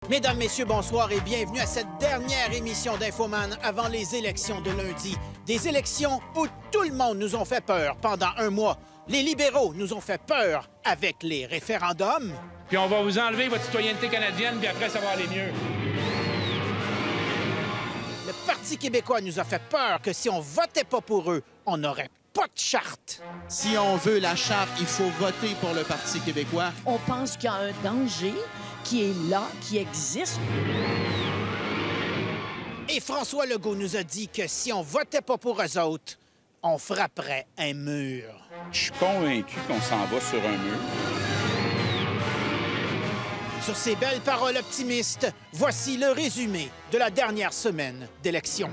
Mesdames, Messieurs, bonsoir et bienvenue à cette dernière émission d'Infoman avant les élections de lundi. Des élections où tout le monde nous a fait peur pendant un mois. Les libéraux nous ont fait peur avec les référendums. Puis on va vous enlever votre citoyenneté canadienne, puis après, ça va aller mieux. Le Parti québécois nous a fait peur que si on votait pas pour eux, on n'aurait pas de charte. Si on veut la charte, il faut voter pour le Parti québécois. On pense qu'il y a un danger qui est là, qui existe. Et François Legault nous a dit que si on votait pas pour eux autres, on frapperait un mur. Je suis convaincu qu'on s'en va sur un mur. Sur ces belles paroles optimistes, voici le résumé de la dernière semaine d'élection.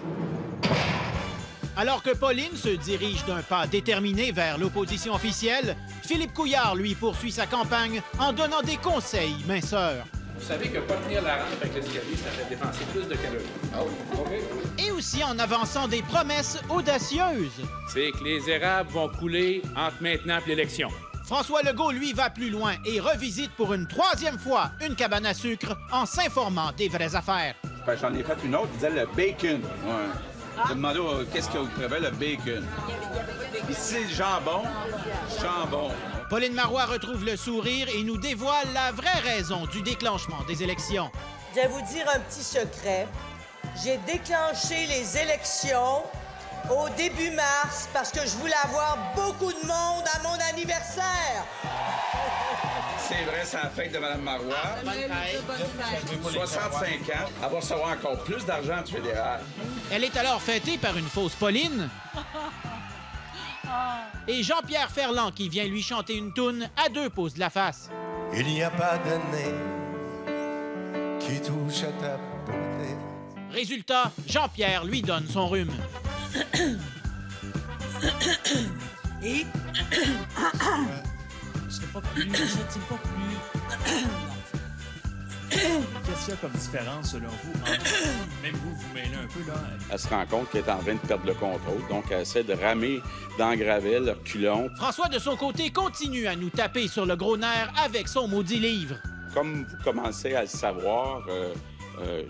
Alors que Pauline se dirige d'un pas déterminé vers l'opposition officielle, Philippe Couillard, lui, poursuit sa campagne en donnant des conseils minceurs. Vous savez que pas tenir la rampe avec l'escalier, ça fait dépenser plus de calories. Ah oui? OK. Et aussi en avançant des promesses audacieuses. C'est que les érables vont couler entre maintenant et l'élection. François Legault, lui, va plus loin et revisite pour une troisième fois une cabane à sucre en s'informant des vraies affaires. Ben, j'en ai fait une autre, qui disait le bacon. Ouais. J'ai demandé qu'est-ce que vous préférez, le bacon. Ici, le jambon. Jambon. Pauline Marois retrouve le sourire et nous dévoile la vraie raison du déclenchement des élections. Je vais vous dire un petit secret. J'ai déclenché les élections au début mars parce que je voulais avoir beaucoup de monde à mon anniversaire. C'est vrai, c'est la fête de Mme Marois. 65 ans. Elle va recevoir encore plus d'argent du fédéral. Elle est alors fêtée par une fausse Pauline. Et Jean-Pierre Ferland qui vient lui chanter une toune à deux pouces de la face. Il n'y a pas d'année qui touche à ta beauté. Résultat, Jean-Pierre lui donne son rhume. Et... C'est pas plus, c'est pas plus. Qu'est-ce qu'il y a comme différence, selon vous, entre... Même vous mêlez un peu, là. Elle se rend compte qu'elle est en train de perdre le contrôle, donc elle essaie de ramer dans le gravel, le reculon. François, de son côté, continue à nous taper sur le gros nerf avec son maudit livre. Comme vous commencez à le savoir,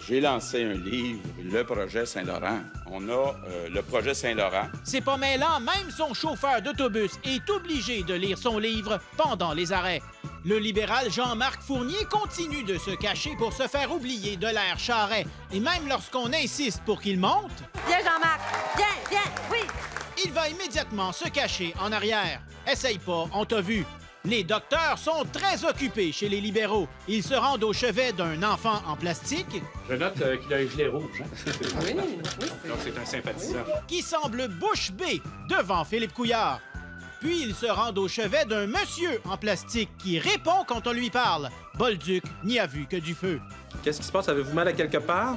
j'ai lancé un livre, Le Projet Saint-Laurent. On a le Projet Saint-Laurent. C'est pas mêlant, même son chauffeur d'autobus est obligé de lire son livre pendant les arrêts. Le libéral Jean-Marc Fournier continue de se cacher pour se faire oublier de l'ère Charest. Et même lorsqu'on insiste pour qu'il monte... Viens, Jean-Marc! Viens, oui! Il va immédiatement se cacher en arrière. Essaye pas, on t'a vu. Les docteurs sont très occupés chez les libéraux. Ils se rendent au chevet d'un enfant en plastique... Je note qu'il a un gilet rouge. Hein? Oui. Donc c'est un sympathisant. ...qui semble bouche bée devant Philippe Couillard. Puis ils se rendent au chevet d'un monsieur en plastique qui répond quand on lui parle. Bolduc n'y a vu que du feu. Qu'est-ce qui se passe? Avez-vous mal à quelque part?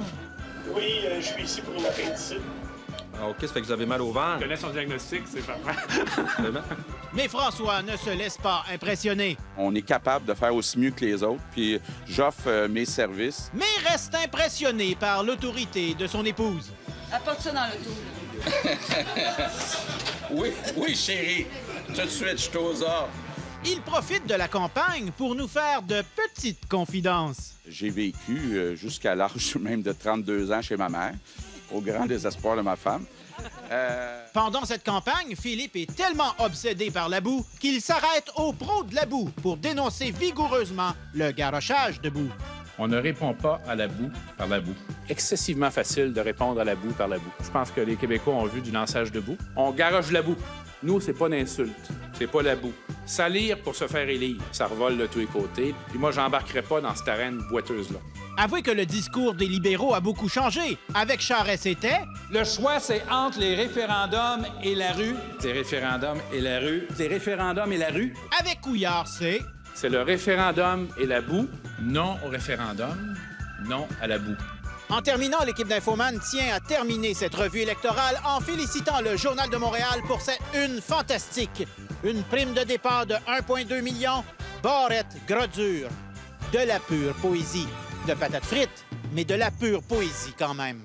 Oui, je suis ici pour une appendicite. Ah, OK, ça fait que vous avez mal au ventre. Je connais son diagnostic, c'est pas vrai. Mais François ne se laisse pas impressionner. On est capable de faire aussi mieux que les autres, puis j'offre mes services. Mais reste impressionné par l'autorité de son épouse. Apporte ça dans l'auto. Oui, chérie. Tout de suite, je suis aux ordres. Il profite de la campagne pour nous faire de petites confidences. J'ai vécu jusqu'à l'âge même de 32 ans chez ma mère, au grand désespoir de ma femme. Pendant cette campagne, Philippe est tellement obsédé par la boue qu'il s'arrête aux pros de la boue pour dénoncer vigoureusement le garochage de boue. On ne répond pas à la boue par la boue. Excessivement facile de répondre à la boue par la boue. Je pense que les Québécois ont vu du lançage de boue. On garoche la boue. Nous, c'est pas d'insulte. C'est pas la boue. Salir pour se faire élire. Ça revole de tous les côtés. Puis moi, j'embarquerai pas dans cette arène boiteuse-là. Avouez que le discours des libéraux a beaucoup changé. Avec Charest, c'était... Le choix, c'est entre les référendums et la rue. Les référendums et la rue. Les référendums et la rue. Avec Couillard, c'est... C'est le référendum et la boue. Non au référendum, non à la boue. En terminant, l'équipe d'Infoman tient à terminer cette revue électorale en félicitant le Journal de Montréal pour cette une fantastique. Une prime de départ de 1,2 million, barrette grodure. De la pure poésie. De patates frites, mais de la pure poésie quand même.